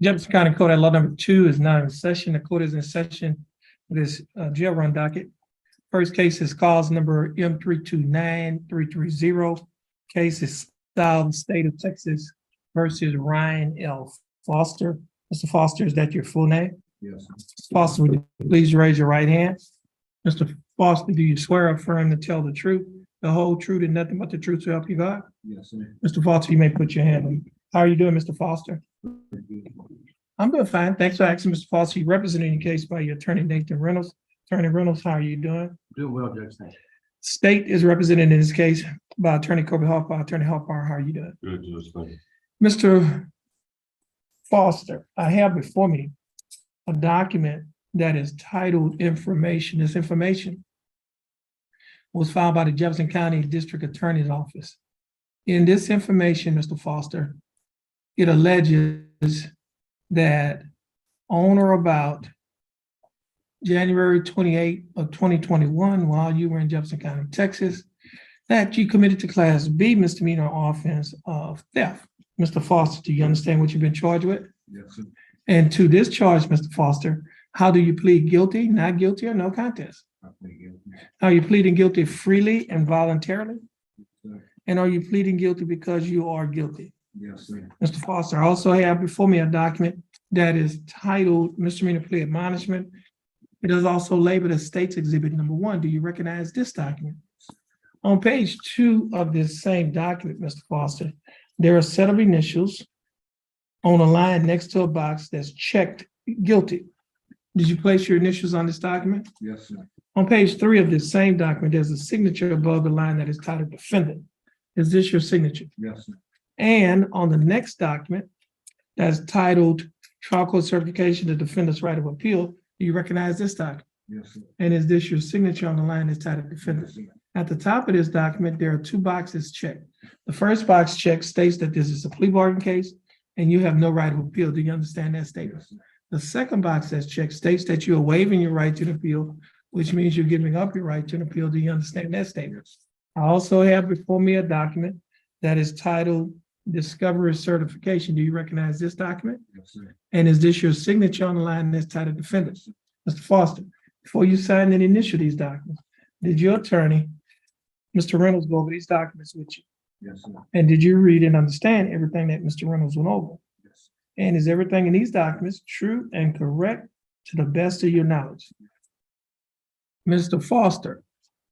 Jefferson County Court at Law number 2 is now in session. The court is in session with this jail run docket. First case is cause number M329330. Case is styled State of Texas versus Ryan L. Foster. Mr. Foster, is that your full name? Yes. Mr. Foster, would you please raise your right hand? Mr. Foster, do you swear or affirm to tell the truth, the whole truth, and nothing but the truth to help you God? Yes, sir. Mr. Foster, you may put your hand on. How are you doing, Mr. Foster? I'm doing fine. Thanks for asking, Mr. Foster. You representing the case by your attorney, Nathan Reynolds. Attorney Reynolds, how are you doing? Doing well, Judge. Thank you. State is represented in this case by Attorney Kobe Hopper. Attorney Hopper, how are you doing? Good, Judge. Thank you. Mr. Foster, I have before me a document that is titled information. This information was filed by the Jefferson County District Attorney's Office. In this information, Mr. Foster, it alleges that on or about January 28th of 2021, while you were in Jefferson County, Texas, that you committed to Class B misdemeanor offense of theft. Mr. Foster, do you understand what you've been charged with? Yes, sir. And to this charge, Mr. Foster, how do you plead guilty, not guilty, or no contest? I plead guilty. Are you pleading guilty freely and voluntarily? Yes, sir. And are you pleading guilty because you are guilty? Yes, sir. Mr. Foster, I also have before me a document that is titled Misdemeanor Plea Admonishment. It is also labeled as State's Exhibit Number 1. Do you recognize this document? On page 2 of this same document, Mr. Foster, there are a set of initials on a line next to a box that's checked guilty. Did you place your initials on this document? Yes, sir. On page 3 of this same document, there's a signature above the line that is titled Defendant. Is this your signature? Yes, sir. And on the next document that's titled Trial Court Certification to Defendant's Right of Appeal, do you recognize this document? Yes, sir. And is this your signature on the line that's titled Defendant? Yes, sir. At the top of this document, there are 2 boxes checked. The first box checked states that this is a plea bargain case and you have no right of appeal. Do you understand that statement? Yes, sir. The second box that's checked states that you are waiving your right to an appeal, which means you're giving up your right to an appeal. Do you understand that statement? I also have before me a document that is titled Discovery Certification. Do you recognize this document? Yes, sir. And is this your signature on the line that's titled Defendant? Mr. Foster, before you signed and initial these documents, did your attorney, Mr. Reynolds, go over these documents with you? Yes, sir. And did you read and understand everything that Mr. Reynolds went over? Yes. And is everything in these documents true and correct to the best of your knowledge? Mr. Foster,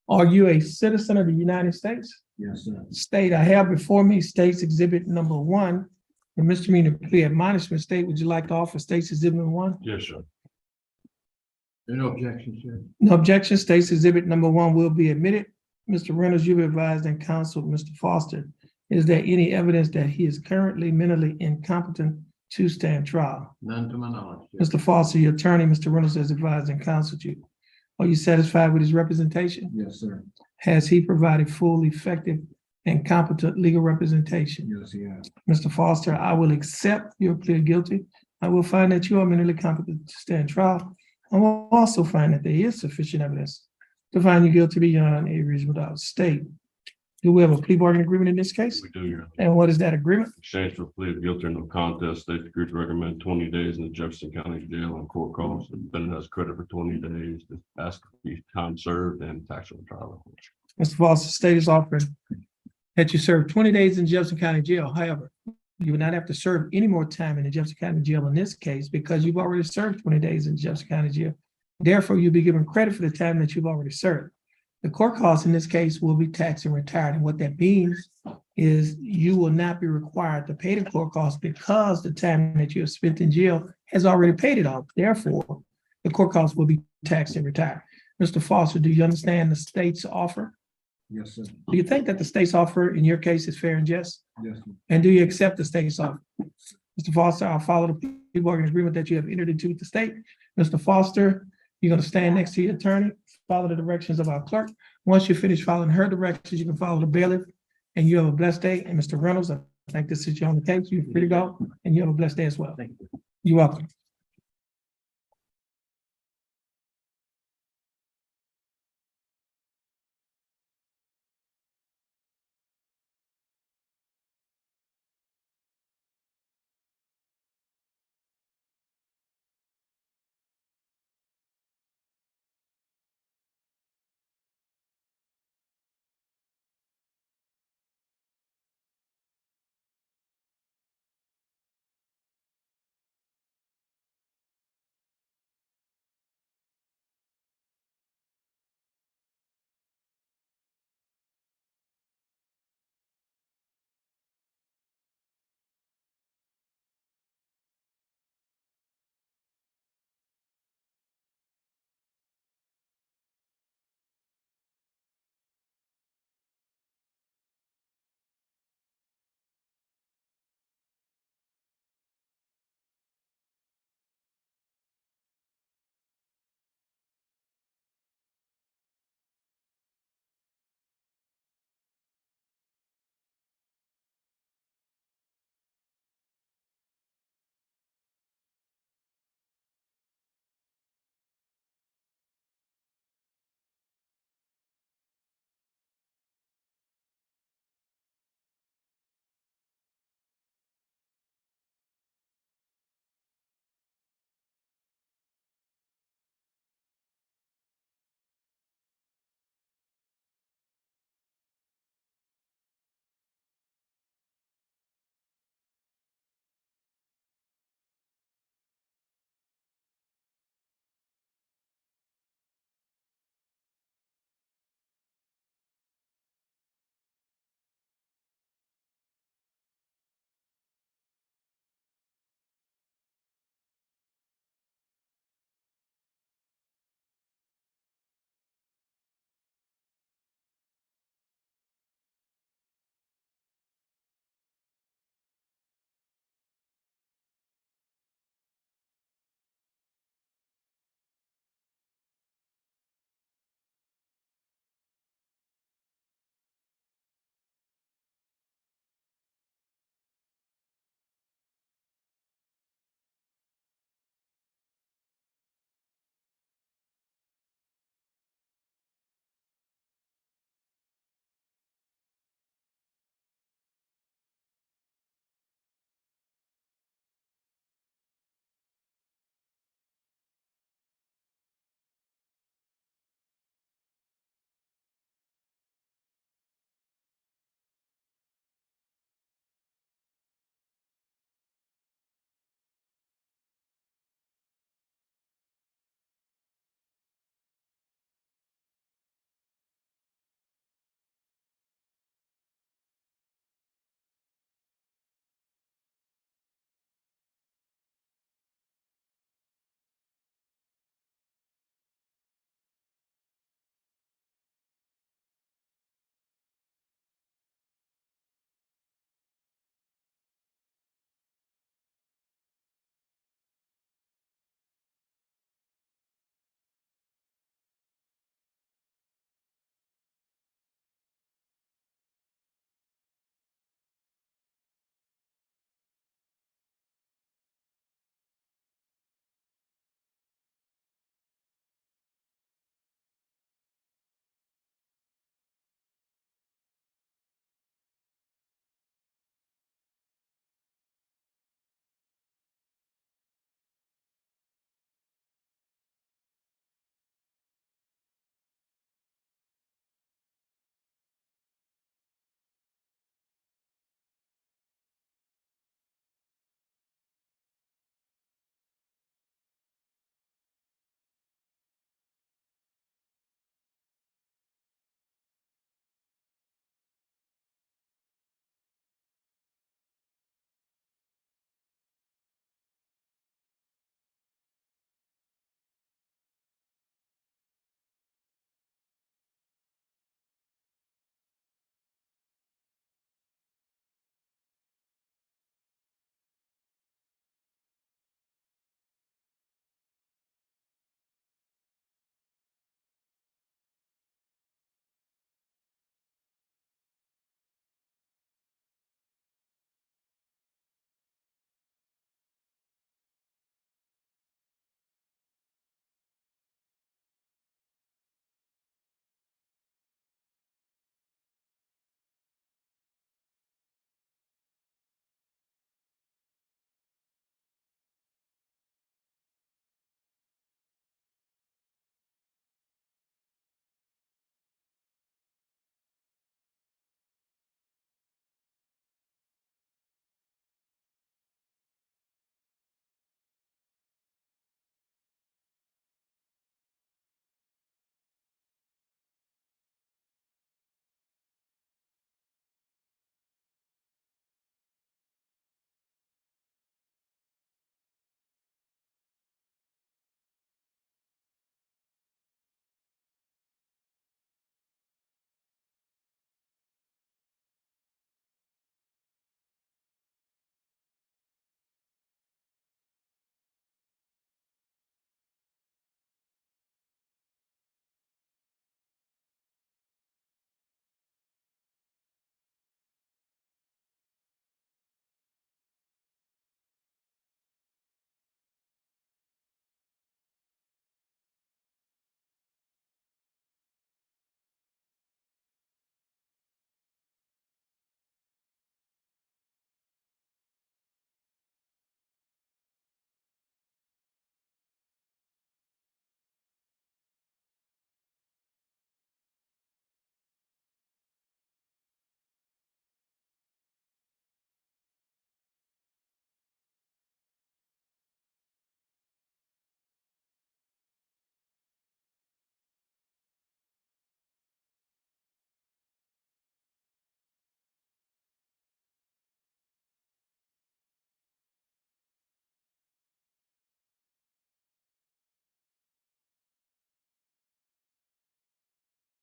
are you a citizen of the United States? Yes, sir. State, I have before me State's Exhibit Number 1, the misdemeanor plea admonishment. State, would you like to offer State's Exhibit Number 1? Yes, sir. No objection, sir. No objection. State's Exhibit Number 1 will be admitted. Mr. Reynolds, you've advised and counseled Mr. Foster. Is there any evidence that he is currently mentally incompetent to stand trial? None to my knowledge. Sir. Mr. Foster, your attorney, Mr. Reynolds, has advised and counseled you. Are you satisfied with his representation? Yes, sir. Has he provided full, effective, and competent legal representation? Yes, he has. Mr. Foster, I will accept your plea of guilty. I will find that you are mentally competent to stand trial. I will also find that there is sufficient evidence to find you guilty beyond a reasonable doubt. State, do we have a plea bargain agreement in this case? We do, Your Honor. And what is that agreement? Exchange for plea of guilty or no contest. State agreed to recommend 20 days in the Jefferson County Jail on court costs. The defendant has credit for 20 days. To ask for the time served and taxable trial. Mr. Foster, state is offering that you serve 20 days in Jefferson County Jail. However, you will not have to serve any more time in the Jefferson County Jail in this case because you've already served 20 days in Jefferson County Jail. Therefore, you'll be given credit for the time that you've already served. The court costs in this case will be taxed and retired. And what that means is you will not be required to pay the court costs because the time that you have spent in jail has already paid it off. Therefore, the court costs will be taxed and retired. Mr. Foster, do you understand the state's offer? Yes, sir. Do you think that the state's offer in your case is fair and just? Yes, sir. And do you accept the state's offer? Mr. Foster, I'll follow the plea bargain agreement that you have entered into with the state. Mr. Foster, you're going to stand next to your attorney, follow the directions of our clerk. Once you finish following her directions, you can follow the bailiff, and you have a blessed day. And Mr. Reynolds, I think this is your only case. You're free to go, and you have a blessed day as well. Thank you. You're welcome.